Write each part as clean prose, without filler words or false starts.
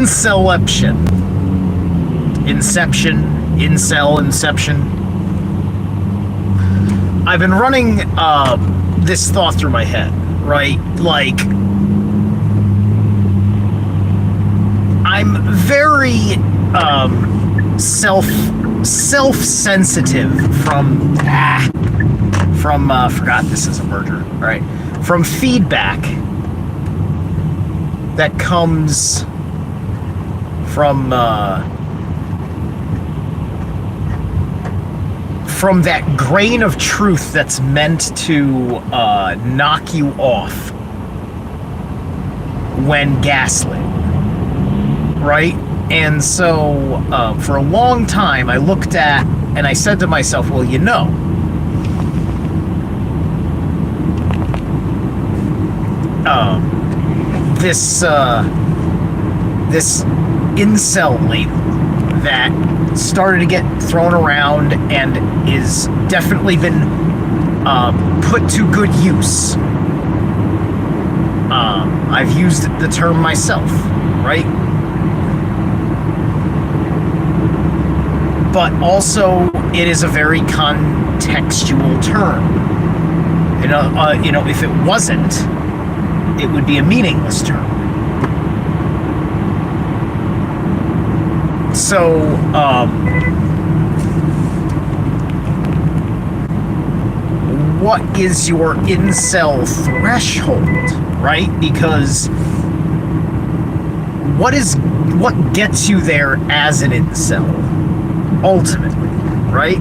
Incell-eption. Inception. I've been running this thought through my head, right? Like, I'm very self-sensitive forgot this is a merger, right? From feedback that comes from that grain of truth that's meant to knock you off when gaslit, right? And so for a long time I looked at and I said to myself, well, you know, this incel label that started to get thrown around and is definitely been put to good use. I've used the term myself, right? But also it is a very contextual term. You know, if it wasn't, it would be a meaningless term. So, what is your incel threshold, right? Because what gets you there as an incel, ultimately, right?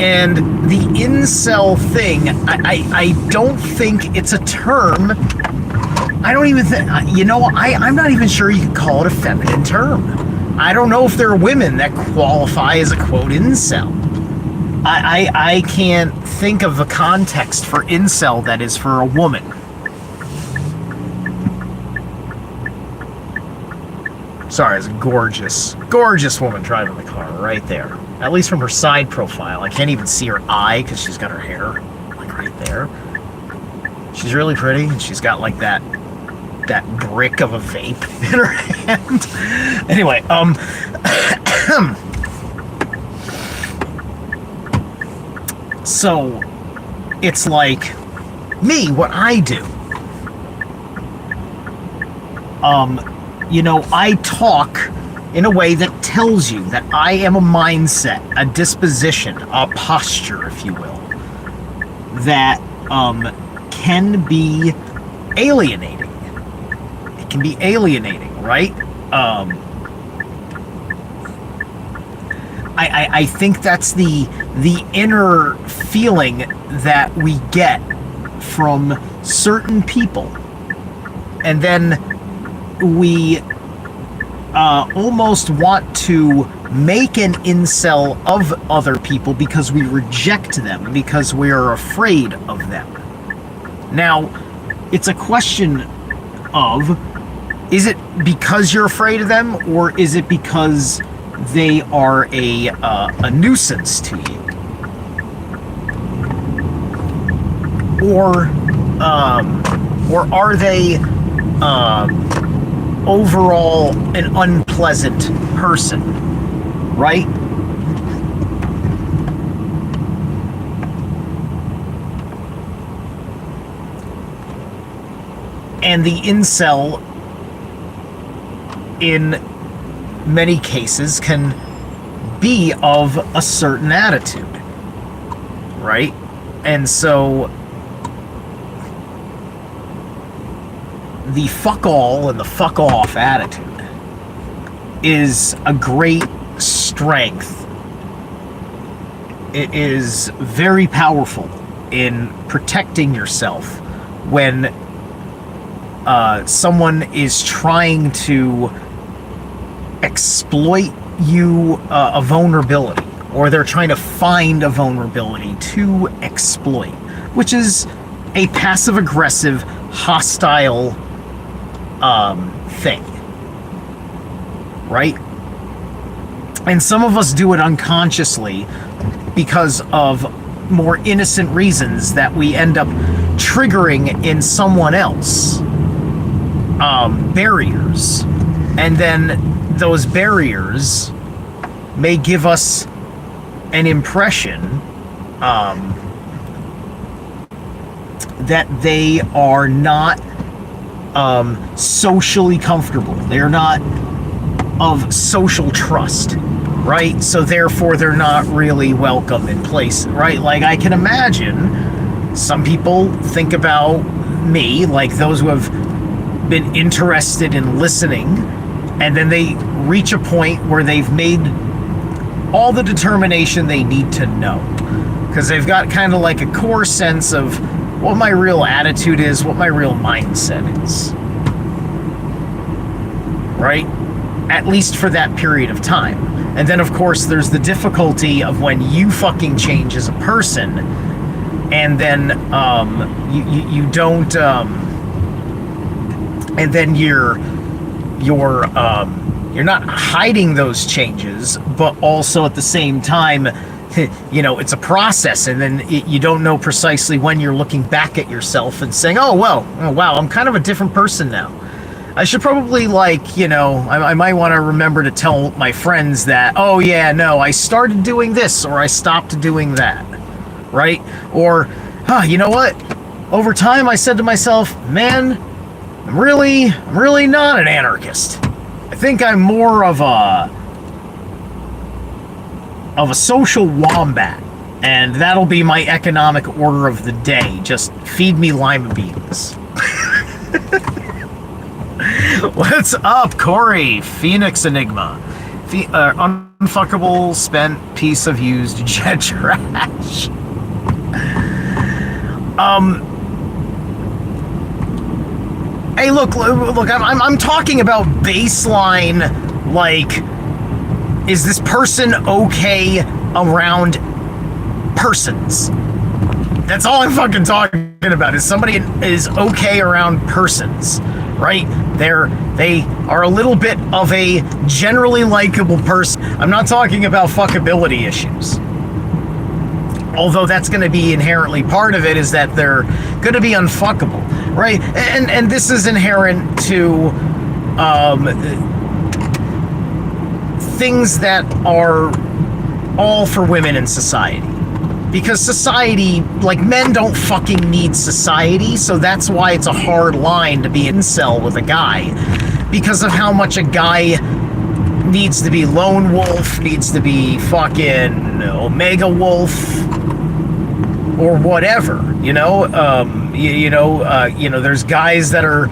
And the incel thing, I don't think it's a term. I don't even think, I'm not even sure you could call it a feminine term. I don't know if there are women that qualify as a quote incel. I can't think of a context for incel that is for a woman. Sorry, there's a gorgeous woman driving the car right there. At least from her side profile. I can't even see her eye because she's got her hair like right there. She's really pretty, and she's got like that brick of a vape in her hand. Anyway, so it's like me, what I do. I talk in a way that tells you that I am a mindset, a disposition, a posture, if you will, that can be alienating. It can be alienating, right? I think that's the inner feeling that we get from certain people, and then we almost want to make an incel of other people because we reject them, because we are afraid of them. Now, it's a question of, is it because you're afraid of them, or is it because they are a nuisance to you? Or are they overall an unpleasant person, right? And the incel, in many cases, can be of a certain attitude, right? And so the fuck all and the fuck off attitude is a great strength. It is very powerful in protecting yourself when someone is trying to exploit you, a vulnerability, or they're trying to find a vulnerability to exploit, which is a passive-aggressive, hostile thing, right? And some of us do it unconsciously because of more innocent reasons that we end up triggering in someone else. barriers, and then those barriers may give us an impression that they are not socially comfortable. They're not of social trust, right? So therefore they're not really welcome in place, right? Like, I can imagine some people think about me, like those who have been interested in listening, and then they reach a point where they've made all the determination they need to know, because they've got kind of like a core sense of what my real attitude is, what my real mindset is, right? At least for that period of time. And then of course there's the difficulty of when you fucking change as a person, and then you don't and then you're not hiding those changes, but also at the same time, you know, it's a process, and then you don't know precisely when you're looking back at yourself and saying, oh wow, I'm kind of a different person now. I should probably, like, you know, I might want to remember to tell my friends that, oh yeah, no, I started doing this, or I stopped doing that, right? Or, you know what? Over time, I said to myself, man, I'm really not an anarchist. I think I'm more of a social wombat, and that'll be my economic order of the day. Just feed me lima beans. What's up, Corey? Phoenix Enigma. Unfuckable spent piece of used jet trash. Hey, look, I'm talking about baseline, like, is this person okay around persons? That's all I'm fucking talking about, is somebody is okay around persons, right? They are a little bit of a generally likable person. I'm not talking about fuckability issues. Although that's going to be inherently part of it, is that they're going to be unfuckable, right? And this is inherent to things that are all for women in society. Because society, like, men don't fucking need society, so that's why it's a hard line to be incel with a guy. Because of how much a guy needs to be lone wolf, needs to be fucking omega wolf, or whatever, you know? There's guys that are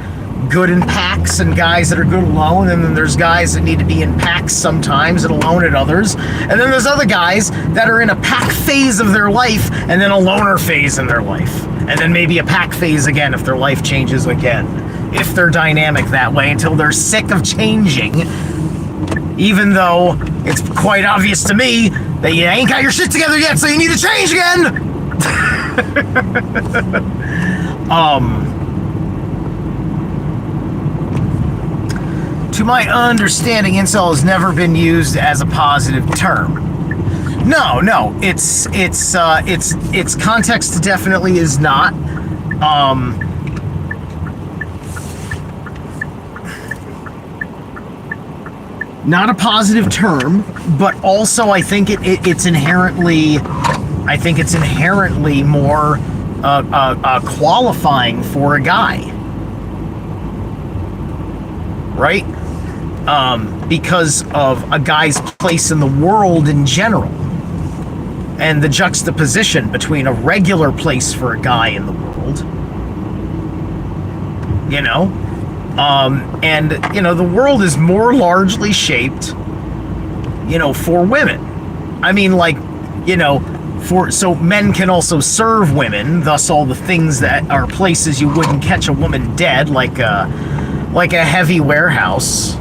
good in packs and guys that are good alone, and then there's guys that need to be in packs sometimes and alone at others, and then there's other guys that are in a pack phase of their life and then a loner phase in their life, and then maybe a pack phase again if their life changes again, if they're dynamic that way, until they're sick of changing, even though it's quite obvious to me that you ain't got your shit together yet, so you need to change again. To my understanding, incel has never been used as a positive term. No, its context definitely is not. Not a positive term, but also I think it's inherently more qualifying for a guy, right? Because of a guy's place in the world in general, and the juxtaposition between a regular place for a guy in the world, you know, and, you know, the world is more largely shaped, you know, for women. I mean, like, you know, so men can also serve women, thus all the things that are places you wouldn't catch a woman dead, like a heavy warehouse.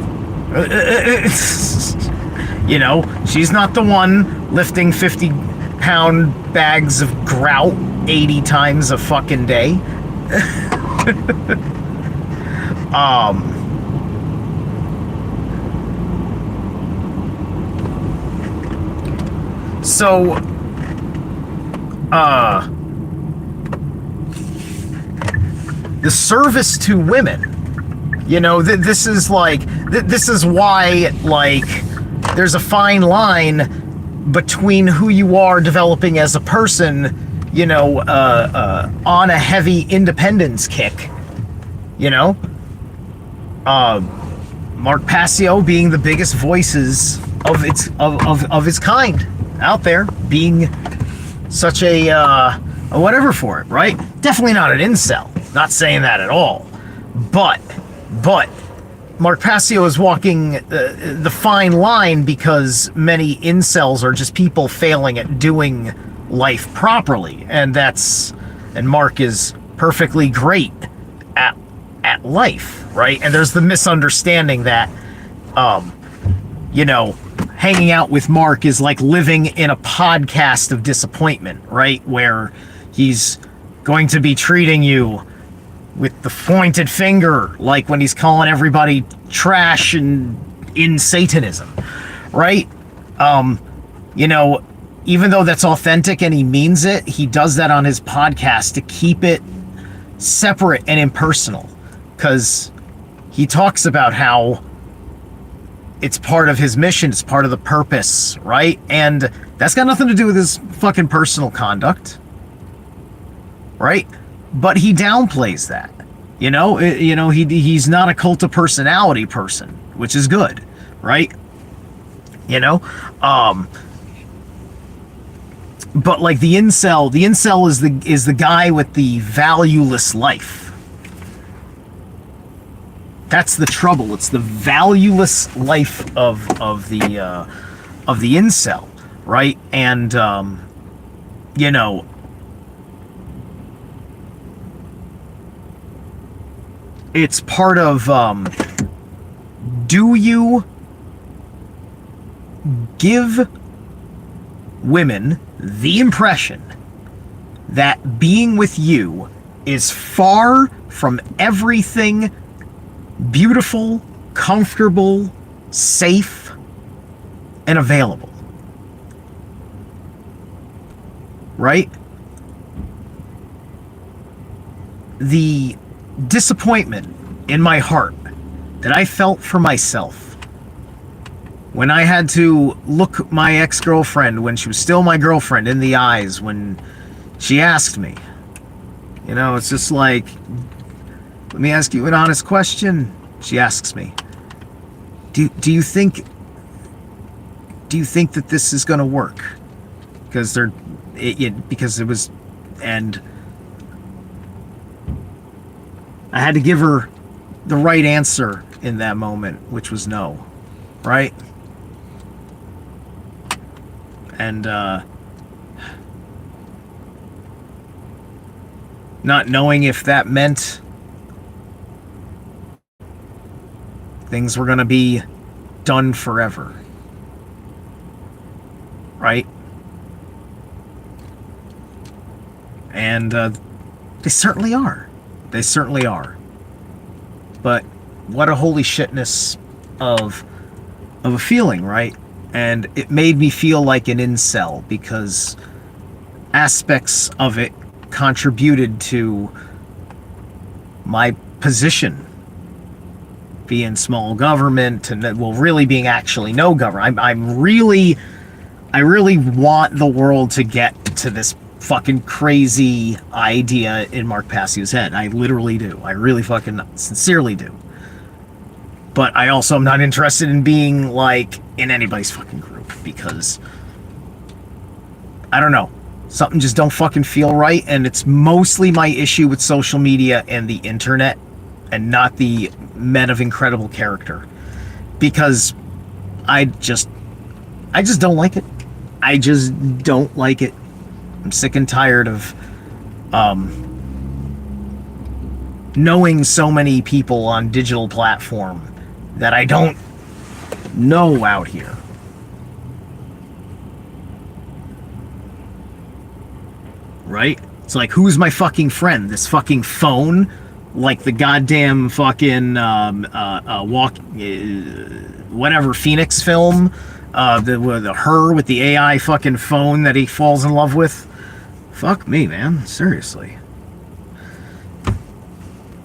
You know, she's not the one lifting 50-pound bags of grout 80 times a fucking day. So, the service to women You know, this is like, this is why, like, there's a fine line between who you are developing as a person, you know, on a heavy independence kick, you know? Mark Passio being the biggest voices of its kind out there, being such a whatever for it, right? Definitely not an incel. Not saying that at all. But Mark Passio is walking the fine line because many incels are just people failing at doing life properly, and Mark is perfectly great at life, right? And there's the misunderstanding that you know, hanging out with Mark is like living in a podcast of disappointment, right? Where he's going to be treating you with the pointed finger, like when he's calling everybody trash and in Satanism, right? You know, even though that's authentic and he means it, he does that on his podcast to keep it separate and impersonal, because he talks about how it's part of his mission, it's part of the purpose, right? And that's got nothing to do with his fucking personal conduct, right? But he downplays that, you know. He's not a cult of personality person, which is good, right? You know, but like the incel is the guy with the valueless life. That's the trouble. It's the valueless life of the incel, right? And you know, it's part of, do you give women the impression that being with you is far from everything beautiful, comfortable, safe, and available? Right? The disappointment in my heart that I felt for myself when I had to look my ex-girlfriend, when she was still my girlfriend, in the eyes when she asked me, you know, it's just like, let me ask you an honest question. She asks me, do you think that this is going to work? Because because it was, and I had to give her the right answer in that moment, which was no, right? And not knowing if that meant things were going to be done forever, right? And they certainly are. They certainly are. But what a holy shitness of a feeling, right? And it made me feel like an incel because aspects of it contributed to my position, being small government, and really being actually no government. I really want the world to get to this fucking crazy idea in Mark Passio's head. I literally do. I really fucking sincerely do. But I also am not interested in being like in anybody's fucking group, because I don't know, something just don't fucking feel right. And it's mostly my issue with social media and the internet, and not the men of incredible character, because I just don't like it. I just don't like it. I'm sick and tired of knowing so many people on digital platform that I don't know out here. Right? It's like, who's my fucking friend? This fucking phone? Like the goddamn fucking whatever Phoenix film, the her with the AI fucking phone that he falls in love with. Fuck me, man. Seriously.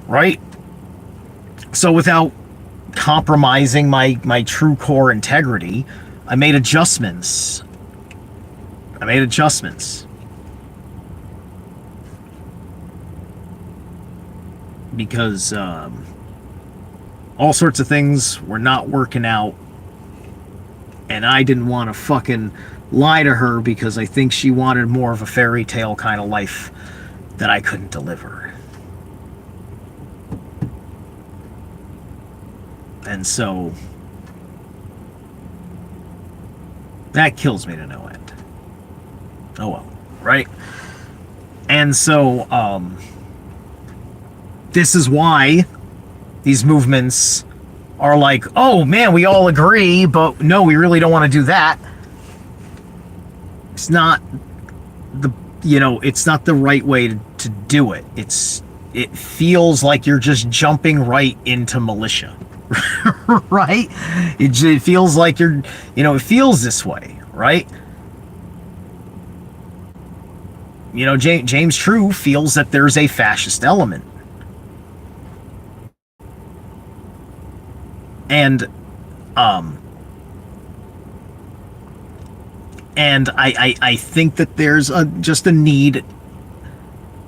Right? So without compromising my true core integrity, I made adjustments. Because all sorts of things were not working out, and I didn't want to fucking lie to her because I think she wanted more of a fairy tale kind of life that I couldn't deliver. And so that kills me to no end. Oh well, right? And so this is why these movements are like, oh man, we all agree, but no, we really don't want to do that. It's not it's not the right way to do it. It feels like you're just jumping right into militia. Right? It feels like it feels this way, right? James True feels that there's a fascist element. And I think that there's just a need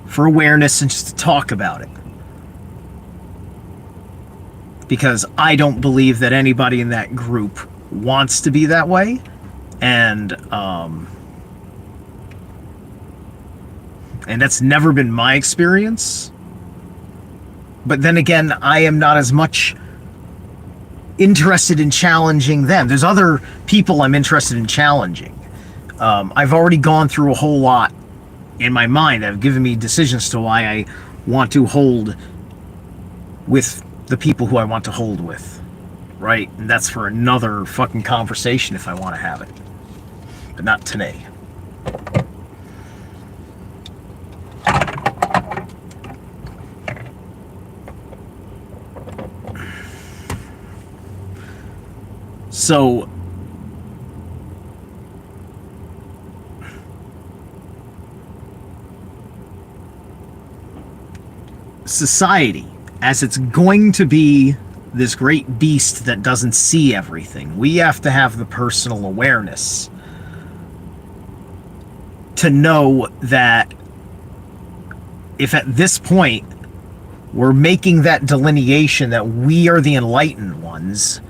for awareness and just to talk about it. Because I don't believe that anybody in that group wants to be that way. And that's never been my experience. But then again, I am not as much interested in challenging them. There's other people I'm interested in challenging. I've already gone through a whole lot in my mind that have given me decisions to why I want to hold with the people who I want to hold with, right? And that's for another fucking conversation if I want to have it, but not today. So society, as it's going to be this great beast that doesn't see everything, we have to have the personal awareness to know that if at this point we're making that delineation that we are the enlightened ones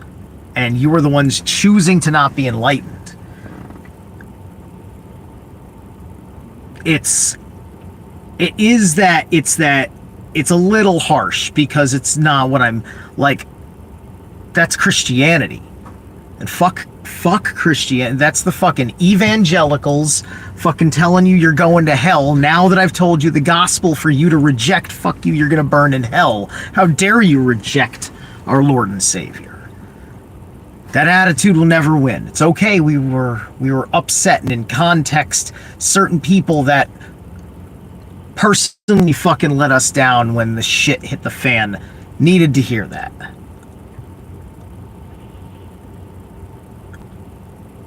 and you are the ones choosing to not be enlightened, it's a little harsh, because it's not what I'm like. That's Christianity, and fuck Christianity. That's the fucking evangelicals fucking telling you you're going to hell. Now that I've told you the gospel for you to reject, fuck you, you're gonna burn in hell. How dare you reject our Lord and Savior? That attitude will never win. It's okay, we were upset, and in context, certain people that personally fucking let us down when the shit hit the fan needed to hear that.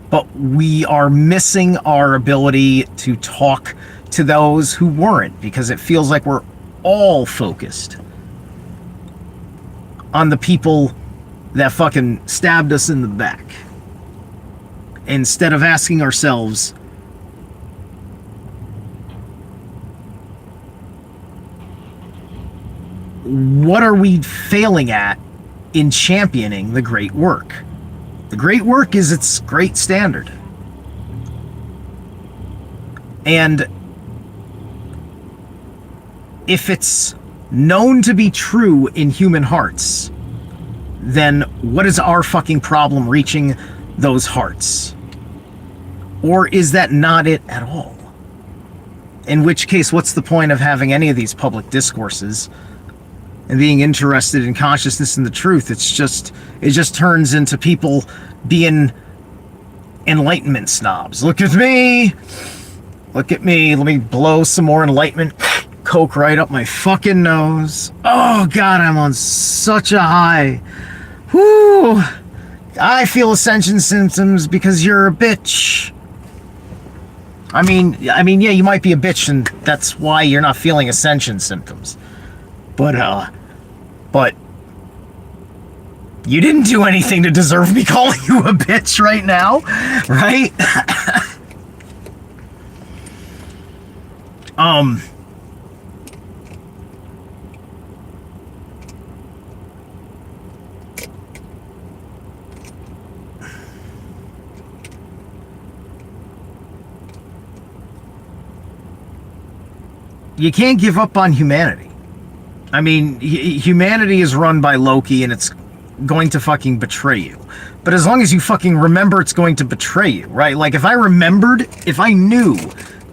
But we are missing our ability to talk to those who weren't, because it feels like we're all focused on the people that fucking stabbed us in the back, instead of asking ourselves, what are we failing at in championing the great work? The great work is its great standard. And if it's known to be true in human hearts, then what is our fucking problem reaching those hearts? Or is that not it at all? In which case, what's the point of having any of these public discourses and being interested in consciousness and the truth? It just turns into people being enlightenment snobs. Look at me, let me blow some more enlightenment coke right up my fucking nose. Oh god, I'm on such a high. Whoo! I feel ascension symptoms because you're a bitch. I mean, yeah, you might be a bitch, and that's why you're not feeling ascension symptoms. But You didn't do anything to deserve me calling you a bitch right now, right? You can't give up on humanity. I mean, humanity is run by Loki, and it's going to fucking betray you. But as long as you fucking remember it's going to betray you, right? Like, if I knew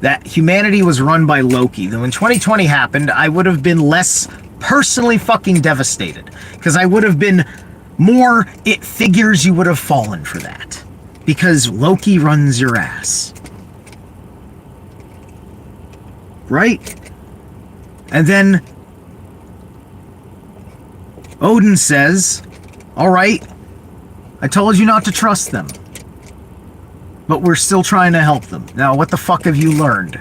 that humanity was run by Loki, then when 2020 happened, I would have been less personally fucking devastated. Because I would have been more, it figures you would have fallen for that. Because Loki runs your ass. Right? And then Odin says, all right, I told you not to trust them, but we're still trying to help them. Now, what the fuck have you learned?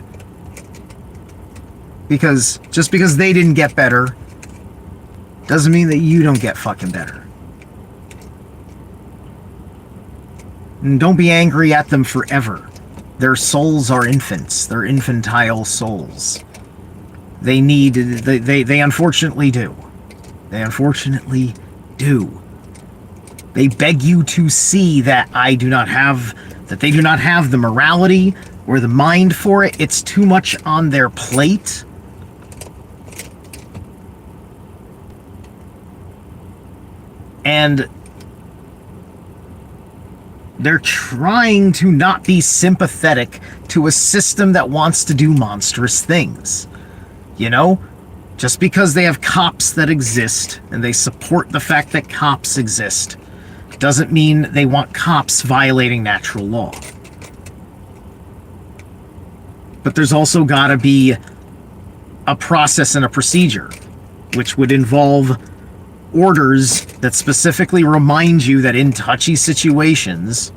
Because just because they didn't get better doesn't mean that you don't get fucking better. And don't be angry at them forever. Their souls are infants. They're infantile souls. They unfortunately do. They unfortunately do. They beg you to see that they do not have the morality or the mind for it. It's too much on their plate. And they're trying to not be sympathetic to a system that wants to do monstrous things. You know? Just because they have cops that exist and they support the fact that cops exist doesn't mean they want cops violating natural law. But there's also got to be a process and a procedure, which would involve orders that specifically remind you that in touchy situations,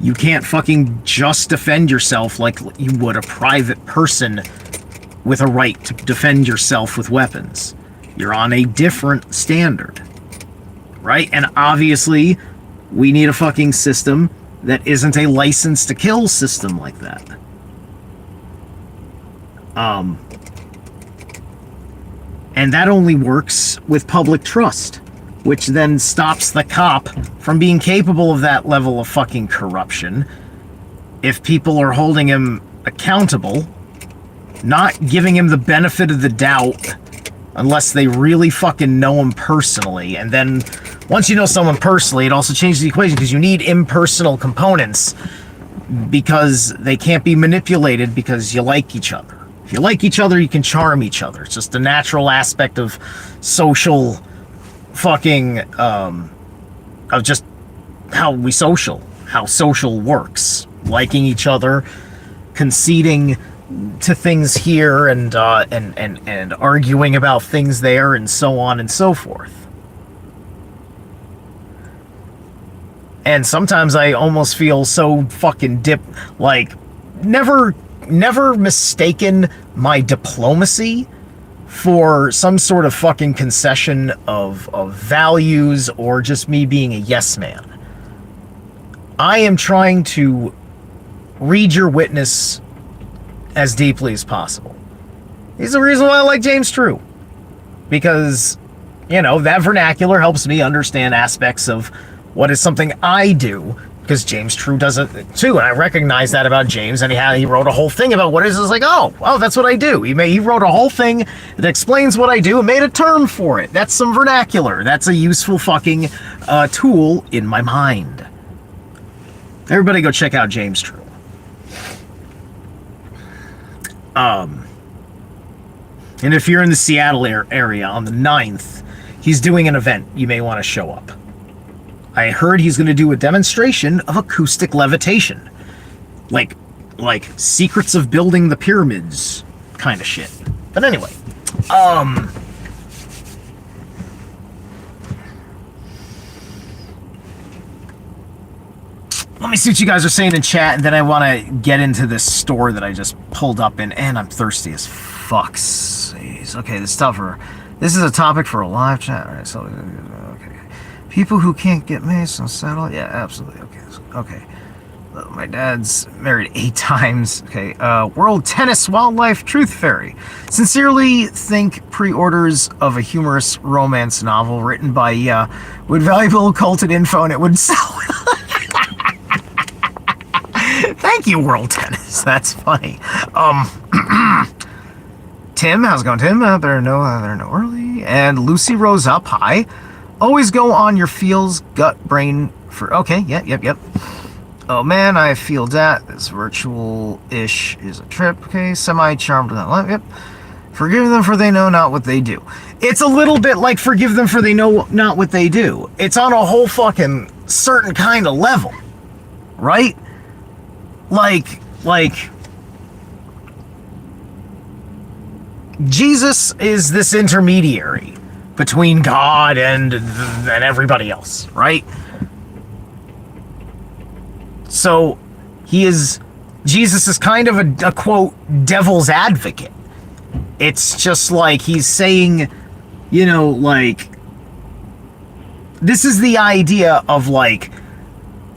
you can't fucking just defend yourself like you would a private person with a right to defend yourself with weapons. You're on a different standard, right? And obviously, we need a fucking system that isn't a license to kill system like that. And that only works with public trust, which then stops the cop from being capable of that level of fucking corruption. If people are holding him accountable, not giving him the benefit of the doubt unless they really fucking know him personally. And then once you know someone personally, it also changes the equation because you need impersonal components because they can't be manipulated because you like each other. If you like each other, you can charm each other. It's just a natural aspect of social fucking, of just how social works. Liking each other, conceding to things here and arguing about things there and so on and so forth. And sometimes I almost feel so fucking never mistaken my diplomacy for some sort of fucking concession of values or just me being a yes man. I am trying to read your witness as deeply as possible. He's the reason why I like James True. Because, you know, that vernacular helps me understand aspects of what is something I do, because James True does it too, and I recognize that about James, and he wrote a whole thing about what it is. It's like, oh, that's what I do. He wrote a whole thing that explains what I do and made a term for it. That's some vernacular. That's a useful fucking tool in my mind. Everybody go check out James True. And if you're in the Seattle area on the 9th, he's doing an event. You may want to show up. I heard he's going to do a demonstration of acoustic levitation. Like secrets of building the pyramids kind of shit. But anyway, let me see what you guys are saying in chat, and then I want to get into this store that I just pulled up in, and I'm thirsty as fuck. Okay, this stuff for This is a topic for a live chat. All right, so okay. People who can't get maced on satellite. Yeah, absolutely. Okay. My dad's married 8 times. Okay. World Tennis Wildlife Truth Fairy. Sincerely think pre-orders of a humorous romance novel written by would valuable occulted info and it would sell. Thank you, World Tennis. That's funny. Tim, how's it going, Tim? Better know early. And Lucy Rose up. Hi. Always go on your feels, gut, brain for. Okay. Yep. Oh man, I feel that. This virtual-ish is a trip. Okay, semi-charmed with that life. Yep. Forgive them for they know not what they do. It's a little bit like forgive them for they know not what they do. It's on a whole fucking certain kind of level. Right? Like, Jesus is this intermediary between God and everybody else, right? So Jesus is kind of a quote, devil's advocate. It's just like he's saying, like, this is the idea of like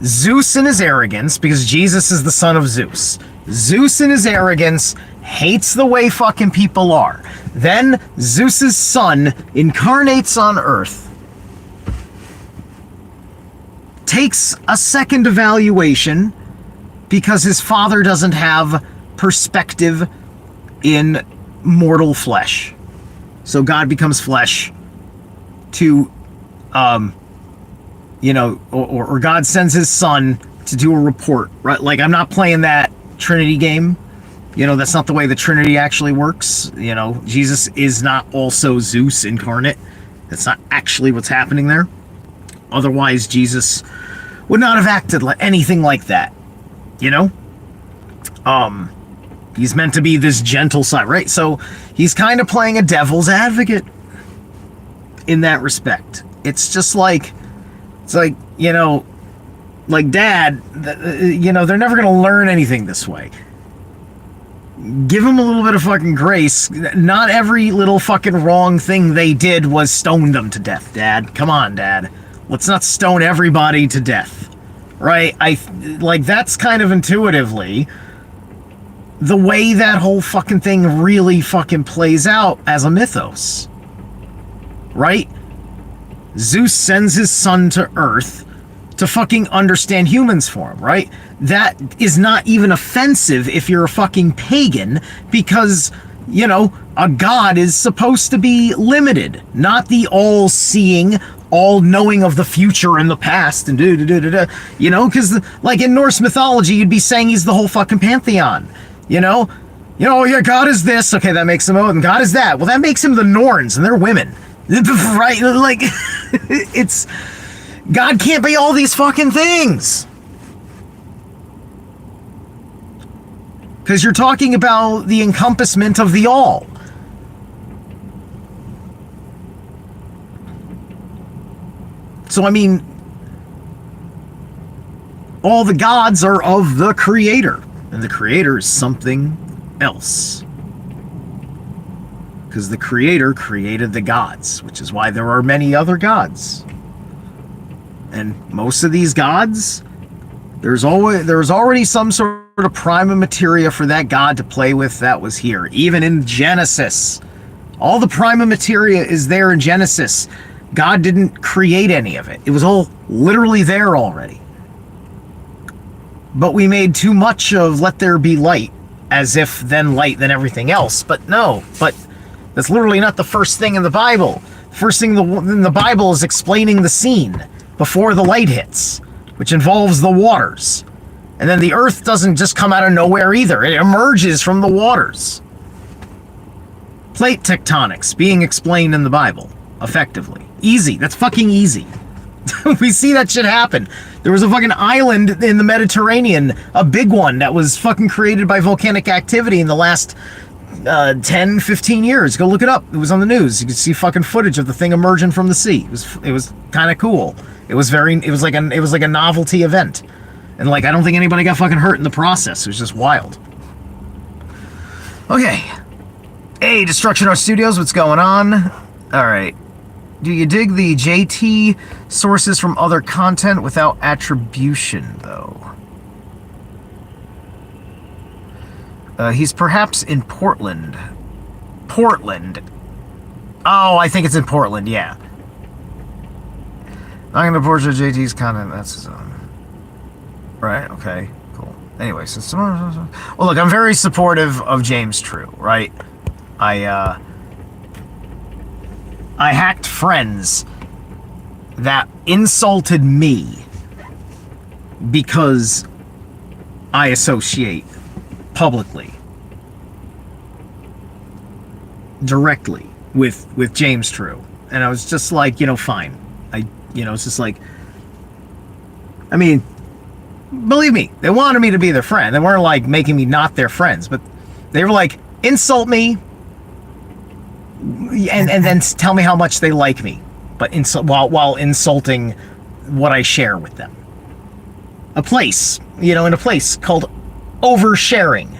Zeus in his arrogance, because Jesus is the son of Zeus. Zeus in his arrogance hates the way fucking people are. Then Zeus's son incarnates on Earth, takes a second evaluation because his father doesn't have perspective in mortal flesh. So God becomes flesh to, or God sends his son to do a report, right? Like, I'm not playing that Trinity game. That's not the way the Trinity actually works. Jesus is not also Zeus incarnate. That's not actually what's happening there. Otherwise, Jesus would not have acted like anything like that. He's meant to be this gentle side, right? So he's kind of playing a devil's advocate in that respect. It's just like, like Dad, they're never going to learn anything this way. Give them a little bit of fucking grace. Not every little fucking wrong thing they did was stone them to death, Dad. Come on, Dad. Let's not stone everybody to death. Right? That's kind of intuitively the way that whole fucking thing really fucking plays out as a mythos. Right? Zeus sends his son to Earth to fucking understand humans for him, right? That is not even offensive if you're a fucking pagan, because, a god is supposed to be limited, not the all-seeing, all-knowing of the future and the past, and because, like, in Norse mythology, you'd be saying he's the whole fucking pantheon, yeah, God is this, okay, that makes him Odin, God is that, well, that makes him the Norns, and they're women, right? Like, it's... God can't be all these fucking things. Because you're talking about the encompassment of the all. So, I mean, all the gods are of the Creator. And the Creator is something else. Because the Creator created the gods, which is why there are many other gods. And most of these gods, there's already some sort of prima materia for that god to play with that was here. Even in Genesis, all the prima materia is there in Genesis. God didn't create any of it. It was all literally there already. But we made too much of let there be light, as if then light, then everything else. But no, that's literally not the first thing in the Bible. The first thing in the Bible is explaining the scene before the light hits, which involves the waters. And then the earth doesn't just come out of nowhere either. It emerges from the waters. Plate tectonics being explained in the Bible, effectively. Easy. That's fucking easy. We see that shit happen. There was a fucking island in the Mediterranean, a big one, that was fucking created by volcanic activity in the last 10, 15 years. Go look it up. It was on the news. You could see fucking footage of the thing emerging from the sea. It was kind of cool. It was like a novelty event. And like, I don't think anybody got fucking hurt in the process. It was just wild. Okay. Hey, Destruction Art Studios, what's going on? All right. Do you dig the JT sources from other content without attribution, though? He's perhaps in Portland. Portland. Oh, I think it's in Portland, yeah. I'm going to portray JT's content. That's his own. Right, okay, cool. Anyway, so... Well, look, I'm very supportive of James True, right? I hacked friends that insulted me because I associate publicly, directly with James True. And I was just like, fine. It's just like, I mean, believe me, they wanted me to be their friend. They weren't like making me not their friends, but they were like, insult me and then tell me how much they like me, but while insulting what I share with them. In a place called oversharing.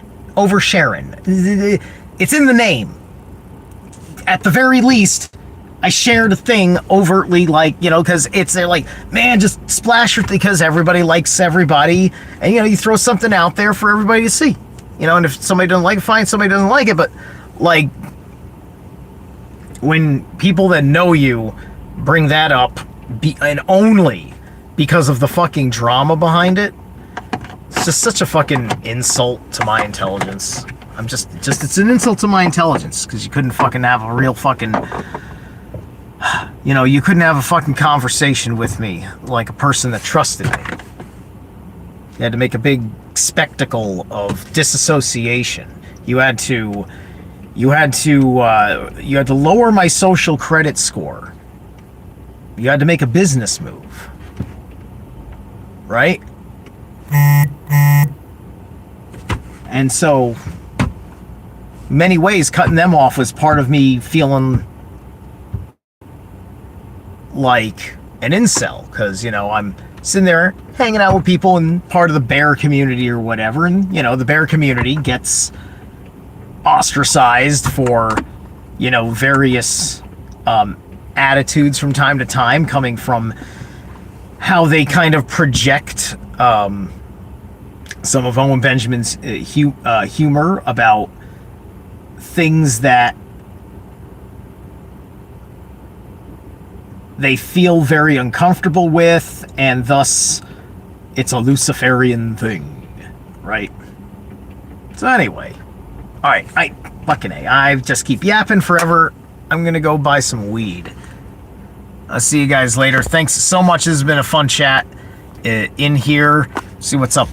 It's in the name. At the very least, I shared a thing overtly, because they're like, man, just splash it because everybody likes everybody, and you throw something out there for everybody to see, and if somebody doesn't like it, fine, somebody doesn't like it, but like when people that know you bring that up, and only because of the fucking drama behind it, it's just such a fucking insult to my intelligence. It's an insult to my intelligence, because you couldn't fucking have a real fucking, you couldn't have a fucking conversation with me like a person that trusted me. You had to make a big spectacle of disassociation. You had to lower my social credit score. You had to make a business move. Right? And so, many ways, cutting them off was part of me feeling like an incel, because I'm sitting there hanging out with people and part of the bear community or whatever, and the bear community gets ostracized for various attitudes from time to time, coming from how they kind of project some of Owen Benjamin's humor about things that they feel very uncomfortable with, and thus it's a Luciferian thing, right? So anyway, alright, I just keep yapping forever. I'm gonna go buy some weed. I'll see you guys later. Thanks so much. This has been a fun chat in here. See what's up.